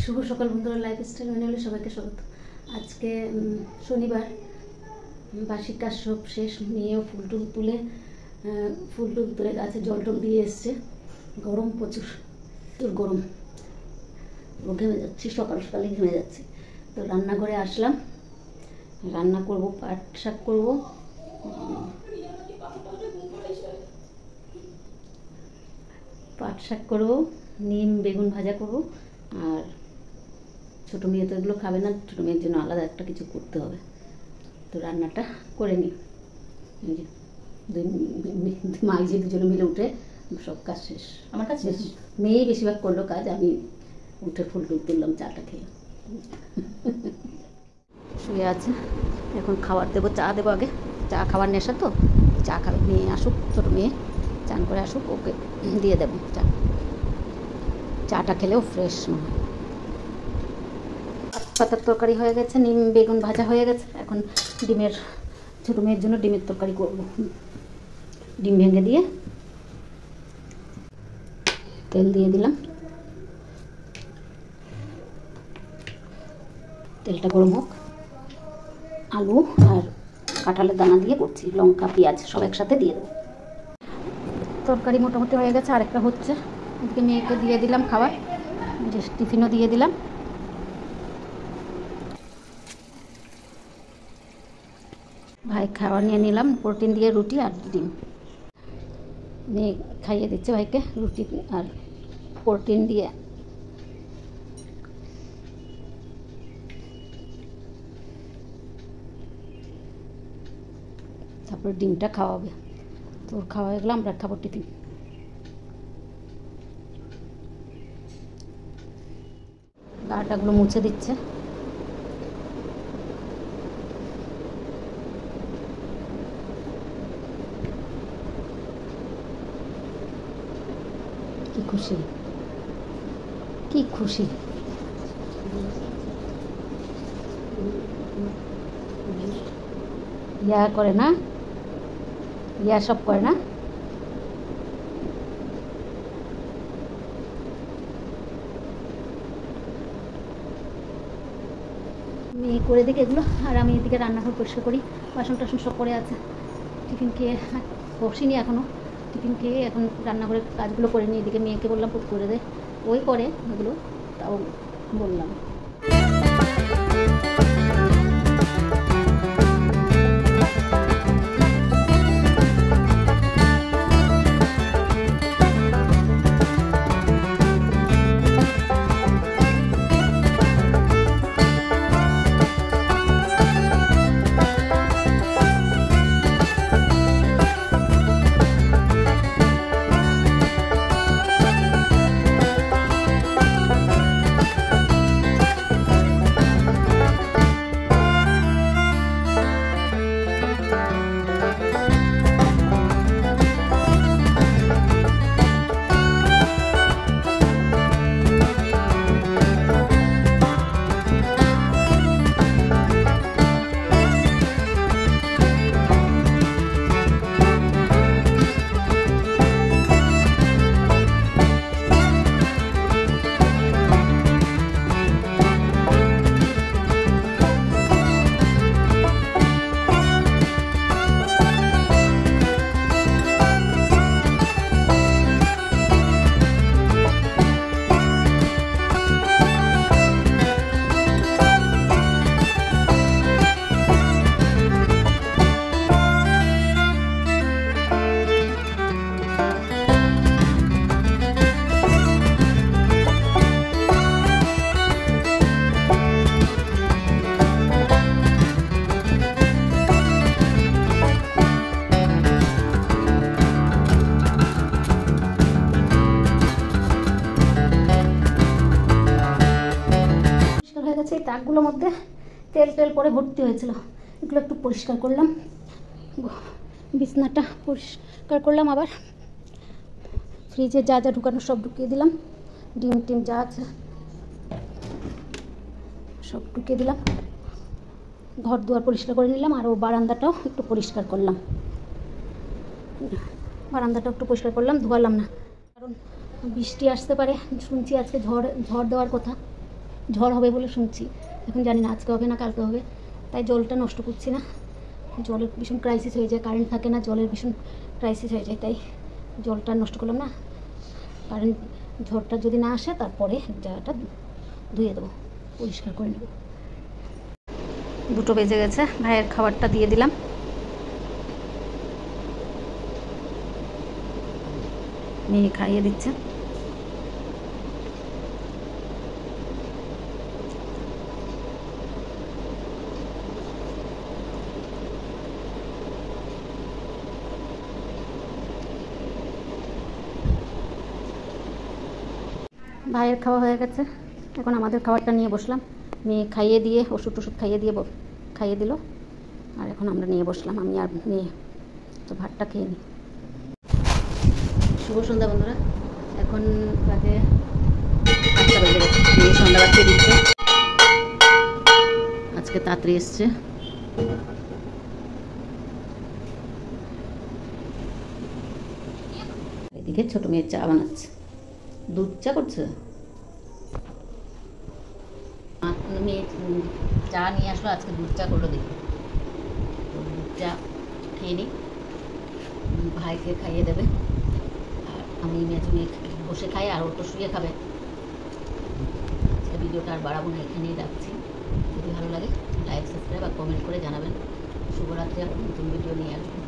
শুভ সকাল বন্ধুরা, লাইফস্টাইল ম্যানুয়ালে সবাইকে স্বাগত। আজকে শনিবার, বাসির কাজ সব শেষ, মেয়েও ফুল টুল তুলে গাছে জল টল দিয়ে এসছে। গরম প্রচুর গরম, ঘেমে যাচ্ছি, সকাল সকালে ঘেমে যাচ্ছি। তো রান্নাঘরে আসলাম, রান্না করব, পাট শাক করবো, নিম বেগুন ভাজা করবো। আর ছোটো মেয়ে তো এগুলো খাবে না, ছোটো মেয়ের জন্য আলাদা একটা কিছু করতে হবে। তো রান্নাটা করে নিই। মা যে দুজনে মিলে উঠে সব কাজ শেষ। আমার কাছে মেয়েই বেশিরভাগ করলো কাজ, আমি উঠে ফুল টুল তুললাম, চাটা খেয়ে শুয়ে আছে। এখন খাবার দেবো, চা দেবো। আগে চা খাবার নেশা, তো চা খাবে। মেয়ে আসুক, ছোটো মেয়ে চান করে আসুক, ওকে দিয়ে দেবো চাটা খেলেও ফ্রেশ মনে হয়। পাতার তরকারি হয়ে গেছে, নিম বেগুন ভাজা হয়ে গেছে। এখন ছোটো মেয়ের জন্য ডিমের তরকারি করব। ডিম ভেঙে দিয়ে তেল দিয়ে দিলাম, তেলটা গরম হোক। আলু আর কাঁঠালের দানা দিয়ে করছি, লঙ্কা পেঁয়াজ সব একসাথে দিয়ে দেবো। তরকারি মোটামুটি হয়ে গেছে, আরেকটা হচ্ছে। এদিকে মেয়েকে দিয়ে দিলাম খাবার, টিফিনও দিয়ে দিলাম। ভাই খাবার নিয়ে নিলাম, প্রোটিন দিয়ে রুটি আর ডিম। মেয়ে খাইয়ে দিচ্ছে ভাইকে রুটি আর প্রোটিন দিয়ে। তারপর ডিমটা খাওয়াবে। তোর খাওয়া হয়ে গেলে আমরা খাবো টিফিন। গাটাগুলো মুছে দিচ্ছে। কি খুশি, কি খুশি। ইয়া করে না, ইয়া সব করে না। মেয়ে করে দিকে এগুলো, আর আমি এদিকে রান্নাঘর পরিষ্কার করি। বাসন টাসন সব পড়ে আছে। টিফিন খেয়ে বসিনি এখনও, টিফিন খেয়ে এখন রান্নাঘরের কাজগুলো করে নিই। এদিকে মেয়েকে বললাম করে দে, ওই করে এগুলো, তাও বললাম। এই তাকগুলোর মধ্যে তেল পরে ভর্তি হয়েছিল, এগুলো একটু পরিষ্কার করলাম। বিছনাটা পরিষ্কার করলাম, আবার ফ্রিজে যা যা ঢুকানো সব ঢুকিয়ে দিলাম। ডিম টিম যা আছে সব ঢুকিয়ে দিলাম। ঘর দুয়ার পরিষ্কার করে নিলাম, আর ও বারান্দাটাও একটু পরিষ্কার করলাম। বারান্দাটা একটু পরিষ্কার করলাম, ধোয়ালাম না, কারণ বৃষ্টি আসতে পারে শুনছি। আজকে ঝড় দেওয়ার কথা, ঝড় হবে বলে শুনছি, এখন জানি না আজকে হবে না কালকে হবে, তাই জলটা নষ্ট করছি না। জলের ভীষণ ক্রাইসিস হয়ে যায়, কারেন্ট থাকে না, জলের ভীষণ ক্রাইসিস হয়ে যায়, তাই জলটা নষ্ট করলাম না। কারেন্ট ঝড়টা যদি না আসে তারপরে জায়গাটা ধুয়ে দেবো, পরিষ্কার করে নেব। 2টো বেজে গেছে, ভাইয়ের খাবারটা দিয়ে দিলাম। মেয়ে খাইয়ে দিচ্ছে। ভাইয়ের খাওয়া হয়ে গেছে, এখন আমাদের খাবারটা নিয়ে বসলাম। মেয়ে খাইয়ে দিয়ে ওষুধ খাইয়ে দিয়ে খাইয়ে দিল, আর এখন আমরা নিয়ে বসলাম, আমি আর মেয়ে। তো ভাতটা খেয়ে নিই। শুভ সন্ধ্যা বন্ধুরা, এখন বাজে 5টা বেজে গেছে। মেয়ে সন্ধ্যা বাতিয়ে দিচ্ছে, আজকে তাড়াতাড়ি এসছে। এদিকে ছোট মেয়ে চা বানাচ্ছে, দুধ চা করছে। মেয়ে চা নিয়ে আসলো, আজকে দুধ চা করলো, দেখি তো দুধ চা খেয়ে নিই, ভাইকে খাইয়ে দেবে, আর আমি মেয়ে বসে খাই, আর ও তো শুয়ে খাবে। আজকে ভিডিওটা আর বাড়াবো না, এখানেই রাখছি। যদি ভালো লাগে লাইক, সাবস্ক্রাইব আর কমেন্ট করে জানাবেন। শুভরাত্রি, আর নতুন ভিডিও নিয়ে আসবেন।